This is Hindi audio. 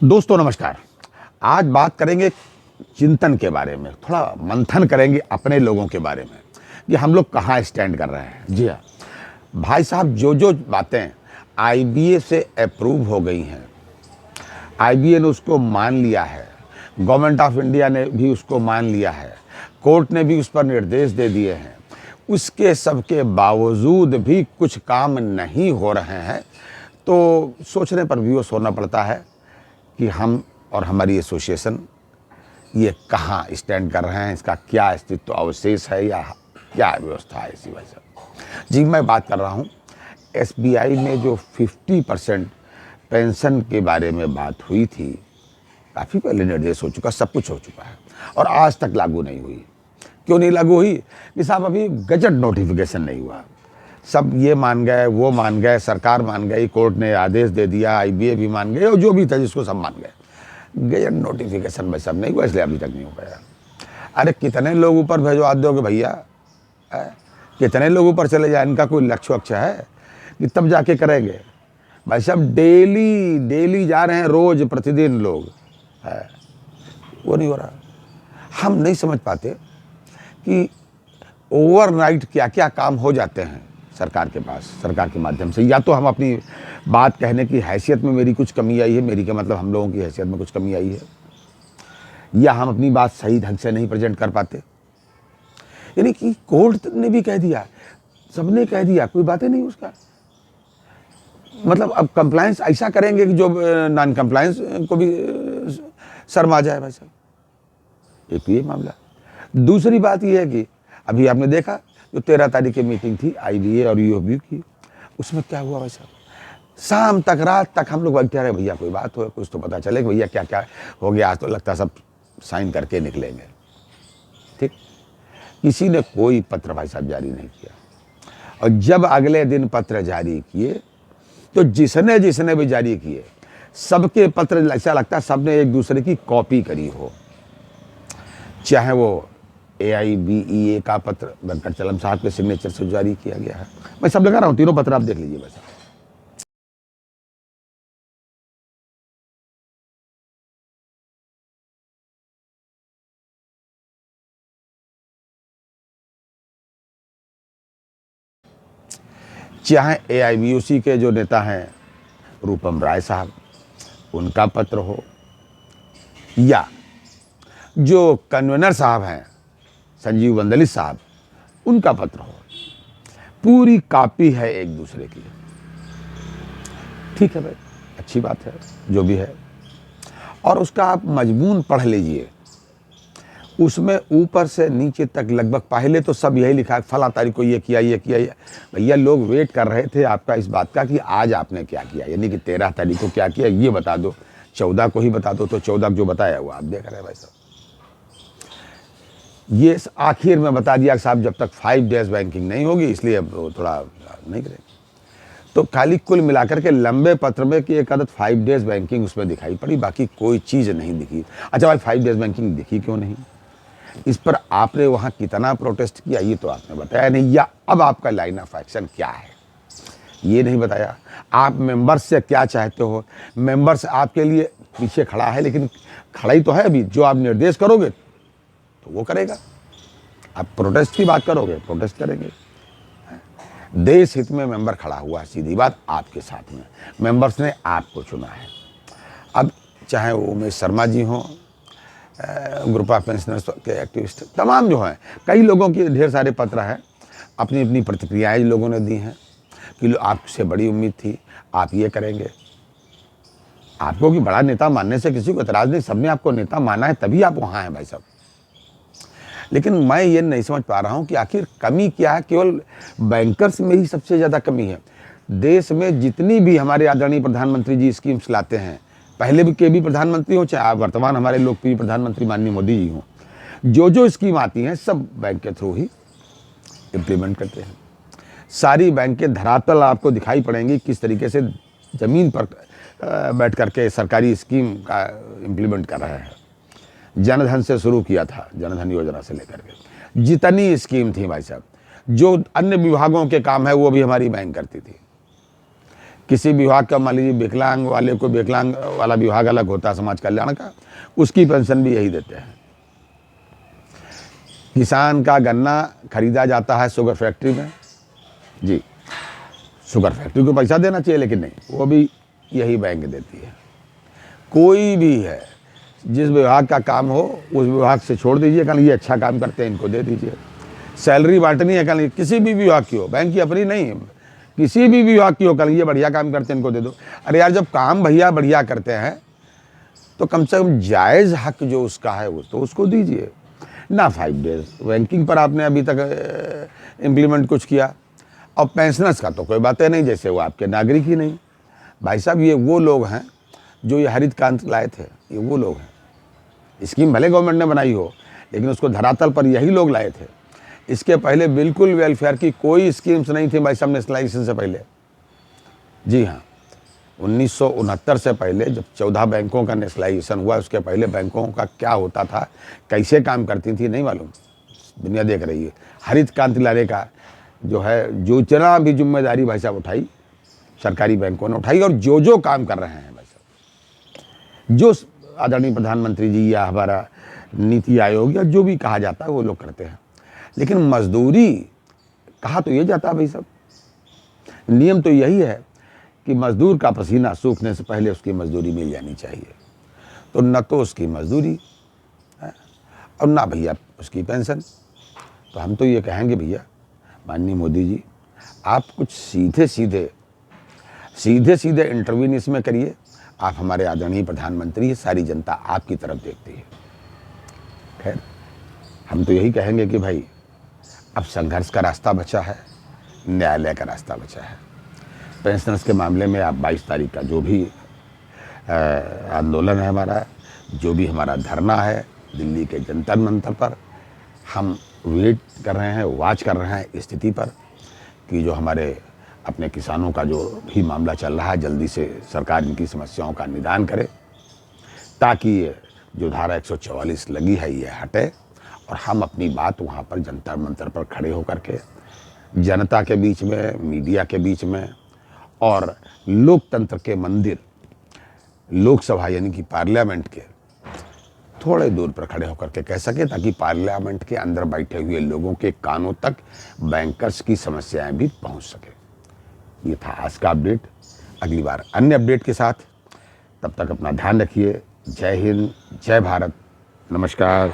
दोस्तों नमस्कार। आज बात करेंगे चिंतन के बारे में, थोड़ा मंथन करेंगे अपने लोगों के बारे में कि हम लोग कहाँ स्टैंड कर रहे हैं। जी हाँ भाई साहब, जो जो बातें आईबीए से अप्रूव हो गई हैं, आईबीए ने उसको मान लिया है, गवर्नमेंट ऑफ इंडिया ने भी उसको मान लिया है, कोर्ट ने भी उस पर निर्देश दे दिए हैं, उसके सबके बावजूद भी कुछ काम नहीं हो रहे हैं, तो सोचने पर भी वो सोचना पड़ता है कि हम और हमारी एसोसिएशन ये कहाँ स्टैंड कर रहे हैं, इसका क्या अस्तित्व अवशेष है या क्या व्यवस्था है इसी वजह से। जी मैं बात कर रहा हूँ एसबीआई में जो 50% पेंशन के बारे में बात हुई थी, काफ़ी पहले निर्देश हो चुका, सब कुछ हो चुका है और आज तक लागू नहीं हुई। क्यों नहीं लागू हुई कि साहब अभी गजट नोटिफिकेशन नहीं हुआ। सब ये मान गए, वो मान गए, सरकार मान गई, कोर्ट ने आदेश दे दिया, आईबीए भी मान गए और जो भी था जिसको सब मान गए। गजट नोटिफिकेशन में सब नहीं हुआ, इसलिए अभी तक नहीं हो पाया। अरे कितने लोग ऊपर भेजवा दोगे भैया, कितने लोग ऊपर चले जाए, इनका कोई लक्ष्य वक्ष्य है कि तब जाके करेंगे। भाई साहब डेली जा रहे हैं, रोज प्रतिदिन लोग है, वो नहीं हो रहा। हम नहीं समझ पाते कि ओवरनाइट क्या क्या काम हो जाते हैं सरकार के पास, सरकार के माध्यम से। या तो हम अपनी बात कहने की हैसियत में मेरी कुछ कमी आई है, मेरी का मतलब हम लोगों की हैसियत में कुछ कमी आई है, या हम अपनी बात सही ढंग से नहीं प्रेजेंट कर पाते। यानी कि कोर्ट ने भी कह दिया, सबने कह दिया, कोई बातें नहीं उसका मतलब। अब कंप्लायंस ऐसा करेंगे कि जो नॉन कंप्लायंस को भी शर्मा जाए भाई साहब। एक ये मामला। दूसरी बात यह है कि अभी आपने देखा जो 13 तारीख की मीटिंग थी आईबीए और यूओबी की, उसमें क्या हुआ भाई साहब, शाम तक रात तक हम लोग बैठे रहे, भैया कोई बात हो, कुछ तो पता चले कि भैया क्या क्या हो गया। आज तो लगता सब साइन करके निकलेंगे। ठीक, किसी ने कोई पत्र भाई साहब जारी नहीं किया। और जब अगले दिन पत्र जारी किए तो जिसने जिसने भी जारी किए, सबके पत्र ऐसा लगता है सबने एक दूसरे की कॉपी करी हो। चाहे वो AIBEA का पत्र वेंकटचलम साहब के सिग्नेचर से जारी किया गया है, मैं सब लगा रहा हूँ, तीनों पत्र आप देख लीजिए बस। चाहे AIBUC के जो नेता हैं रूपम राय साहब, उनका पत्र हो, या जो कन्वेनर साहब हैं संजीव वंदलित साहब, उनका पत्र हो, पूरी कॉपी है एक दूसरे की। ठीक है भाई, अच्छी बात है जो भी है, और उसका आप मजमून पढ़ लीजिए। उसमें ऊपर से नीचे तक लगभग पहले तो सब यही लिखा है, फला तारीख को ये किया ये किया। भैया लोग वेट कर रहे थे आपका इस बात का कि आज आपने क्या किया, यानी कि 13 तारीख को क्या किया ये बता दो, 14 को ही बता दो। तो 14 जो बताया वो आप देख रहे हैं भाई साहब। ये आखिर में बता दिया साहब जब तक 5 डेज बैंकिंग नहीं होगी, इसलिए अब थोड़ा नहीं करेंगे। तो खाली कुल मिलाकर के लंबे पत्र में कि एक आदत 5 डेज बैंकिंग उसमें दिखाई पड़ी, बाकी कोई चीज़ नहीं दिखी। अच्छा भाई 5 डेज बैंकिंग दिखी क्यों नहीं, इस पर आपने वहाँ कितना प्रोटेस्ट किया ये तो आपने बताया नहीं, या अब आपका लाइन ऑफ एक्शन क्या है ये नहीं बताया। आप मेंबर्स से क्या चाहते हो, मेंबर्स आपके लिए पीछे खड़ा है, लेकिन खड़ा ही तो है अभी। जो आप निर्देश करोगे तो वो करेगा, आप प्रोटेस्ट की बात करोगे प्रोटेस्ट करेंगे। देश हित में मेंबर खड़ा हुआ है, सीधी बात आपके साथ में, मेंबर्स ने आपको चुना है। अब चाहे वो उमेश शर्मा जी हों, ग्रुप ऑफ पेंशनर्स के एक्टिविस्ट, तमाम जो हैं, कई लोगों के ढेर सारे पत्र हैं, अपनी अपनी प्रतिक्रियाएं लोगों ने दी हैं कि आपसे बड़ी उम्मीद थी, आप ये करेंगे। आपको कि बड़ा नेता मानने से किसी को एतराज़ नहीं, सबने आपको नेता माना है तभी आप वहाँ हैं भाई साहब। लेकिन मैं ये नहीं समझ पा रहा हूँ कि आखिर कमी क्या है। केवल बैंकर्स में ही सबसे ज़्यादा कमी है। देश में जितनी भी हमारे आदरणीय प्रधानमंत्री जी स्कीम्स लाते हैं, पहले भी के भी प्रधानमंत्री हों चाहे वर्तमान हमारे लोकप्रिय प्रधानमंत्री माननीय मोदी जी हों, जो जो स्कीम आती हैं सब बैंक के थ्रू ही इम्प्लीमेंट करते हैं। सारी बैंकें धरातल आपको दिखाई पड़ेंगी किस तरीके से ज़मीन पर बैठ करके सरकारी स्कीम का इम्प्लीमेंट कर रहे हैं। जनधन से शुरू किया था, जनधन योजना से लेकर के जितनी स्कीम थी भाई साहब, जो अन्य विभागों के काम है वो भी हमारी बैंक करती थी। किसी विभाग का मान लीजिए विकलांग वाले को, विकलांग वाला विभाग अलग होता है समाज कल्याण का, उसकी पेंशन भी यही देते हैं। किसान का गन्ना खरीदा जाता है शुगर फैक्ट्री में, जी शुगर फैक्ट्री को पैसा देना चाहिए, लेकिन नहीं, वो भी यही बैंक देती है। कोई भी है, जिस विभाग का काम हो उस विभाग से छोड़ दीजिए, कल ये अच्छा काम करते हैं इनको दे दीजिए। सैलरी बांटनी है कल किसी भी विभाग की हो, बैंक की अपनी नहीं, किसी भी विभाग की हो, कल ये बढ़िया काम करते हैं इनको दे दो। अरे यार, जब काम भैया बढ़िया करते हैं तो कम से कम जायज़ हक जो उसका है वो तो उसको दीजिए ना। 5 डेज बैंकिंग पर आपने अभी तक इम्प्लीमेंट कुछ किया, और पेंशनर्स का तो कोई बातें नहीं, जैसे वो आपके नागरिक ही नहीं। भाई साहब, ये वो लोग हैं जो ये हरित क्रांति लाए थे, ये वो लोग हैं। स्कीम भले गवर्नमेंट ने बनाई हो, लेकिन उसको धरातल पर यही लोग लाए थे। इसके पहले बिल्कुल वेलफेयर की कोई स्कीम्स नहीं थी भाई साहब नेशनलाइजेशन से पहले। जी हाँ, 1969 से पहले जब 14 बैंकों का नेशनलाइजेशन हुआ, उसके पहले बैंकों का क्या होता था, कैसे काम करती थी, नहीं मालूम। दुनिया देख रही है। हरित क्रांति लाने का जो है, जो जितना भी जिम्मेदारी भाई साहब उठाई, सरकारी बैंकों ने उठाई, और जो काम कर रहे हैं भाई साहब, जो आदरणीय प्रधानमंत्री जी या हमारा नीति आयोग या जो भी कहा जाता है वो लोग करते हैं। लेकिन मजदूरी कहा तो ये जाता है भाई साहब, नियम तो यही है कि मजदूर का पसीना सूखने से पहले उसकी मजदूरी मिल जानी चाहिए। तो न तो उसकी मजदूरी है और ना भैया उसकी पेंशन। तो हम तो ये कहेंगे भैया, माननीय मोदी जी, आप कुछ सीधे सीधे इंटरव्यून इसमें करिए। आप हमारे आदरणीय प्रधानमंत्री, सारी जनता आपकी तरफ देखती है। खैर, हम तो यही कहेंगे कि भाई अब संघर्ष का रास्ता बचा है, न्यायालय का रास्ता बचा है। पेंशनर्स के मामले में आप 22 तारीख का जो भी आंदोलन है हमारा, जो भी हमारा धरना है दिल्ली के जंतर मंतर पर, हम वेट कर रहे हैं, वाच कर रहे हैं स्थिति पर कि जो हमारे अपने किसानों का जो भी मामला चल रहा है, जल्दी से सरकार इनकी समस्याओं का निदान करे, ताकि जो धारा 144 लगी है ये हटे, और हम अपनी बात वहाँ पर जंतर मंतर पर खड़े होकर के जनता के बीच में, मीडिया के बीच में, और लोकतंत्र के मंदिर लोकसभा यानी कि पार्लियामेंट के थोड़े दूर पर खड़े होकर के कह सके, ताकि पार्लियामेंट के अंदर बैठे हुए लोगों के कानों तक बैंकर्स की समस्याएं भी पहुंच सके। ये था आज का अपडेट। अगली बार अन्य अपडेट के साथ, तब तक अपना ध्यान रखिए। जय हिंद, जय भारत, नमस्कार।